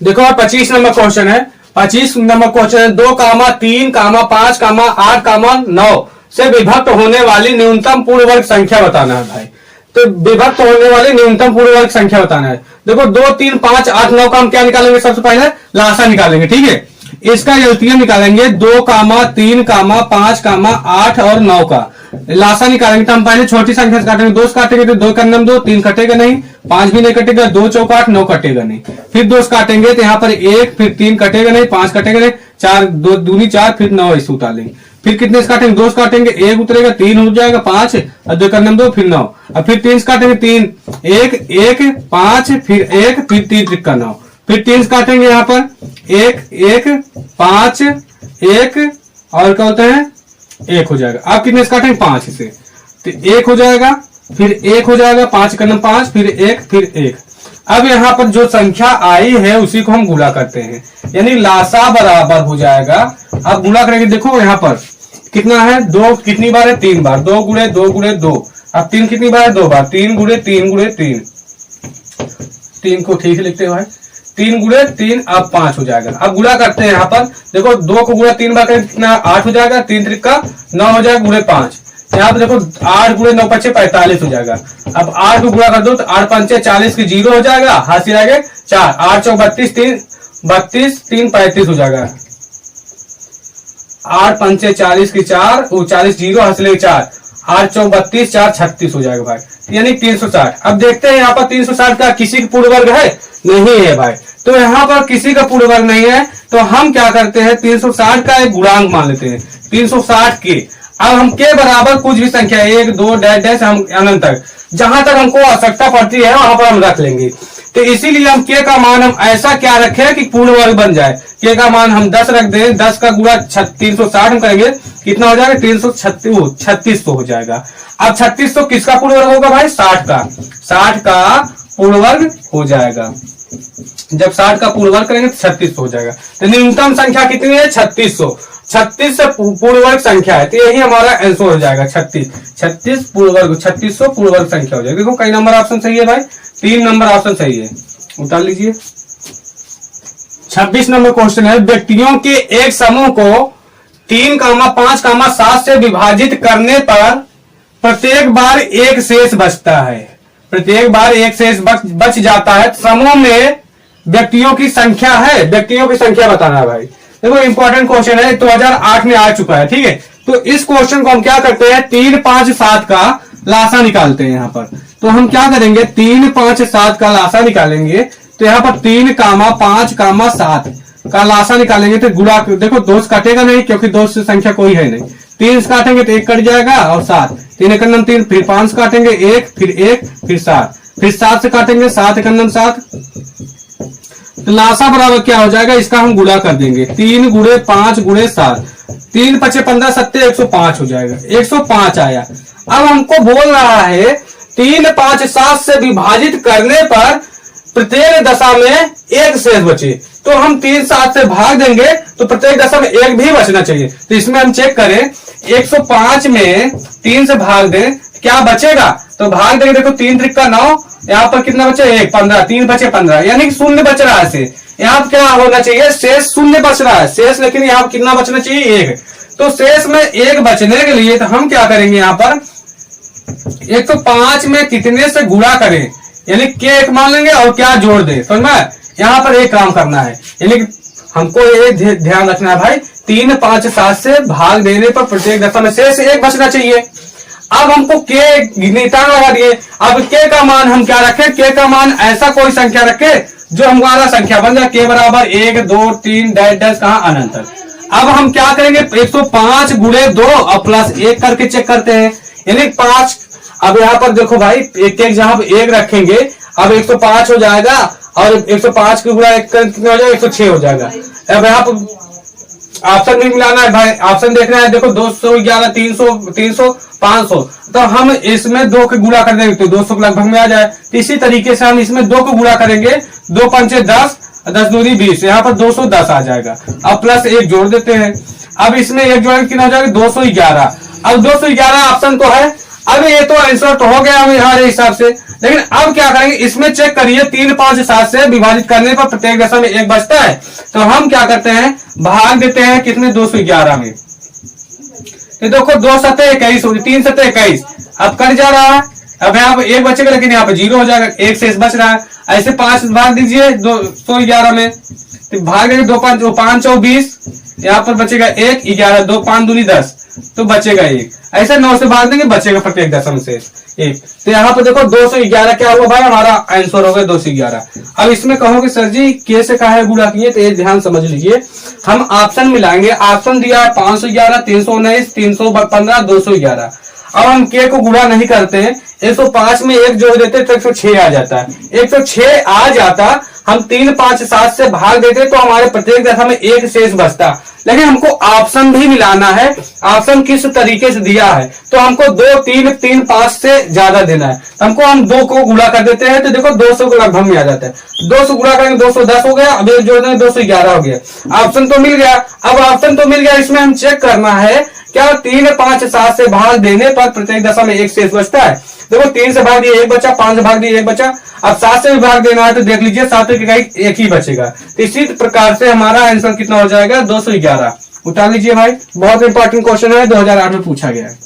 देखो 25 number question है। 25 number question है 2, 3, 5, 8, 9 से विभक्त होने वाली न्यूनतम पूर्ण वर्ग संख्या बताना है भाई। तो विभक्त होने वाली न्यूनतम पूर्ण वर्ग संख्या बताना है। देखो 2, 3, 5, 8, 9 का हम क्या निकालेंगे? सबसे पहले लासा निकालेंगे, ठीक है। इसका एलसीएम निकालेंगे 2, 3, 5, 8 और 9 का लासा निकालेंगे। तो हम पहले छोटी संख्या से काटेंगे, 2 से काटेंगे तो 2 का नंबर 2, 3 कटेगा नहीं, 5 भी नहीं कटेगा, 2 चौका 8, 9 कटेगा नहीं। फिर 2 से काटेंगे तो यहाँ पर 1, फिर 3 कटेगा नहीं, 5 कटेगा नहीं, 4 2 दूनी 4, फिर 9 इसे उतार लेंगे। फिर कितने से काटेंगे? 2 से काटेंगे 1 उतरेगा, 3 हो जाएगा, 5 और 2 का नंबर 2, फिर 9। अब फिर 3 से काटेंगे 3, 1, 1, 5, फिर 1, फिर 3 त्रिका 9। फिर 3 से काटेंगे यहाँ पर 1, 1, 5, 1 और क्या होता है 1 हो जाएगा। अब कितने से काटेंगे? 5 से, तो 1 हो जाएगा, फिर 1 हो जाएगा, 5 का नंबर 5, फिर 1, फिर 1। अब यहाँ पर जो संख्या आई है उसी को हम गुणा करते हैं, यानी लासा बराबर हो जाएगा। अब गुणा करेंगे, देखो यहाँ पर कितना है? 2 कितनी बार है? 3 बार। 2 गुणे 2 गुणे 2। अब 3 कितनी बार है? 2 बार। 3 गुणे 3 गुणे 3। 3 को ठीक लिखते हैं भाई, 3 गुणे 3, अब 5 हो जाएगा। अब गुणा करते हैं यहाँ पर, देखो 2 को गुणा 3 बार करें कितना? 8 हो जाएगा, 3 त्रिका 9 हो जाएगा, गुणे 5। यहाँ पर देखो 8 गुणे 9 5 45 हो जाएगा। अब 8 को गुणा कर दो तो 8 5 40 की 0 हो जाएगा, हासिल आएगा 4, 8 चौक 32, 3 35 हो जाएगा। 8 5 40 की 4, 40 0 हासिल 4, 8 चौक 32, 4 36 हो जाएगा भाई, यानी 360। अब देखते हैं यहाँ पर 360 का किसी का पूर्ण वर्ग है? नहीं है भाई। तो यहाँ पर किसी का पूर्ण वर्ग नहीं है, तो हम क्या करते हैं? 360 का एक गुणांक मान लेते हैं, 360 के। अब हम के बराबर कुछ भी संख्या 1 2 डैश हम अनंत तक, जहां तक हमको आवश्यकता पड़ती है वहां पर हम रख लेंगे। तो इसीलिए हम के का मान हम ऐसा क्या रखें कि पूर्ण वर्ग बन जाए। के का मान हम 10 रख दें, 10 का गुणा 360 हम करेंगे, कितना हो जाएगा? 3600 हो जाएगा। अब 3600 किसका पूर्ण वर्ग होगा भाई? 60 का। 60 का पूर्ण वर्ग हो जाएगा। जब 60 का पूर्ण वर्ग करेंगे तो 3600 हो जाएगा। तो न्यूनतम संख्या कितनी है? 3600। 36 से पूर्ण वर्ग संख्या है, तो यही हमारा आंसर हो जाएगा 36 पूर्ण वर्ग, 3600 पूर्ण वर्ग संख्या हो जाएगा। देखो कई नंबर ऑप्शन सही है भाई, 3 नंबर ऑप्शन सही है, उतार लीजिए। 26 नंबर क्वेश्चन है, व्यक्तियों के एक समूह को 3, 5, 7 से विभाजित करने पर प्रत्येक बार एक शेष बचता है। प्रत्येक बार एक शेष बच जाता है। समूह में व्यक्तियों की संख्या है, व्यक्तियों की संख्या बताना है भाई। देखो इंपॉर्टेंट क्वेश्चन है, 2008 में आ चुका है, ठीक है। तो इस क्वेश्चन को हम क्या करते हैं? 3, 5, 7 का लासा निकालते हैं यहाँ पर। तो हम क्या करेंगे? 3, 5, 7 का लासा निकालेंगे। तो यहाँ पर 3, 5, 7 का लासा निकालेंगे तो गुणा, देखो 2 से काटेगा नहीं क्योंकि 2 से संख्या कोई है नहीं। 3 से काटेंगे तो 1 कट जाएगा और 7, 3 एक नंबर 3, फिर 5 से काटेंगे 1, फिर 1, फिर 7, फिर 7 से काटेंगे 7 एक नंबर 7। तो लासा बराबर क्या हो जाएगा? इसका हम गुणा कर देंगे, 3 गुणे 5 गुणे 7, 3 5 15 7 105 हो जाएगा, 105 आया। अब हमको बोल रहा है 3, 5, 7 से विभाजित करने पर प्रत्येक दशा में एक शेष बचे। तो हम 3, 7 से भाग देंगे तो प्रत्येक दशा में एक भी बचना चाहिए। तो इसमें हम चेक करें, 105 में 3 से भाग दें, क्या बचेगा? तो भाग देंगे, देखो 3 त्रिका 9, यहाँ पर कितना बचे? 1, 15, 3 बचे 15, यानी कि शून्य बच रहा है। शेष यहाँ पर क्या होना चाहिए? शेष शून्य बच रहा है शेष, लेकिन यहाँ पर कितना बचना चाहिए? 1। तो शेष में 1 बचने के लिए तो हम क्या करेंगे? यहाँ पर 105 में कितने से गुणा करें, यानी के 1 मान लेंगे और क्या जोड़ दें, समझ में? यहाँ पर एक काम करना है, यानी हमको ये ध्यान रखना है भाई, 3, 5, 7 से भाग देने पर प्रत्येक दशा में शेष 1 बचना चाहिए। अब हमको के निशान लगा दिए। अब के का मान हम क्या रखें? के का मान ऐसा कोई संख्या रखे जो हमारा संख्या बन जाए, के बराबर 1 2 3 डैश कहां अनंत। अब हम क्या करेंगे? 105 गुणे 2 और प्लस 1 करके चेक करते हैं, यानी 5। अब यहाँ पर देखो भाई, एक जहां 1 रखेंगे, अब 105 हो जाएगा और 105 के गुणा 1 कितना हो जाएगा? 106 हो जाएगा। अब यहाँ पर ऑप्शन भी मिलाना है भाई, ऑप्शन देखना है। देखो 211, 300, 500, तो हम इसमें 2 के गुणा कर देंगे तो 200 लगभग में आ जाए। इसी तरीके से हम इसमें 2 को गुणा करेंगे, 2 5 10, 10 दूनी 20, यहाँ पर 210 आ जाएगा। अब प्लस 1 जोड़ देते हैं। अब इसमें 1 जोड़ेंगे कितना हो जाएगा? 211। अब 211 ऑप्शन तो है, अब ये तो आंसर तो हो गया हमारे हिसाब से, लेकिन अब क्या करेंगे, इसमें चेक करिए 3, 5, 7 से विभाजित करने पर प्रत्येक दशा में 1 बचता है। तो हम क्या करते हैं, भाग देते हैं कितने, 211 में। तो देखो 2 सतह 21 होगी, 3 सतह 21, अब कट जा रहा है, अब यहाँ पे 1 बचेगा लेकिन यहाँ पे 0 हो जाएगा, 1 शेष बच रहा है। ऐसे 5 भाग दीजिए 211 में, तो भाग देंगे 2 5 4 20, यहाँ पर बचेगा 1, 11, 2 5 दूनी 10, तो बचेगा 1। ऐसे 9 से भाग देंगे, बचेगा प्रत्येक दशम से 1। तो यहाँ पर देखो 211 क्या हुआ भाई, हमारा आंसर हो गया 211। अब इसमें कहोगे सर जी के से कहा है गुणा किए, तो ये ध्यान समझ लीजिए, हम ऑप्शन मिलाएंगे। ऑप्शन दिया है 511, 319, 315, 211। अब हम के को गुणा नहीं करते हैं, 105 में 1 जोड़ देते तो 106 आ जाता है। 106 आ जाता, हम 3, 5, 7 से भाग देते तो हमारे प्रत्येक दशा में 1 शेष बचता। लेकिन हमको ऑप्शन भी मिलाना है, ऑप्शन किस तरीके से दिया है, तो हमको 2, 3, 3, 5 से ज्यादा देना है। हमको हम 2 को गुणा कर देते हैं, तो देखो 200 के लगभग में आ जाता है। 200 गुणा करेंगे 210 हो गया, अब 1 जोड़ देंगे 211 हो गया। ऑप्शन तो मिल गया। अब ऑप्शन तो मिल गया, इसमें हम चेक करना है क्या 3, 5, 7 से भाग देने पर प्रत्येक दशा में 1 शेष बचता है। देखो 3 से भाग दिए 1 बचा, 5 से भाग दिए 1 बचा। अब 7 से भी भाग देना है तो देख लीजिए 7 के कहीं 1 ही बचेगा। तो इसी प्रकार से हमारा आंसर कितना हो जाएगा, 211। उठा लीजिए भाई, बहुत इंपॉर्टेंट क्वेश्चन है, 2008 में पूछा गया है।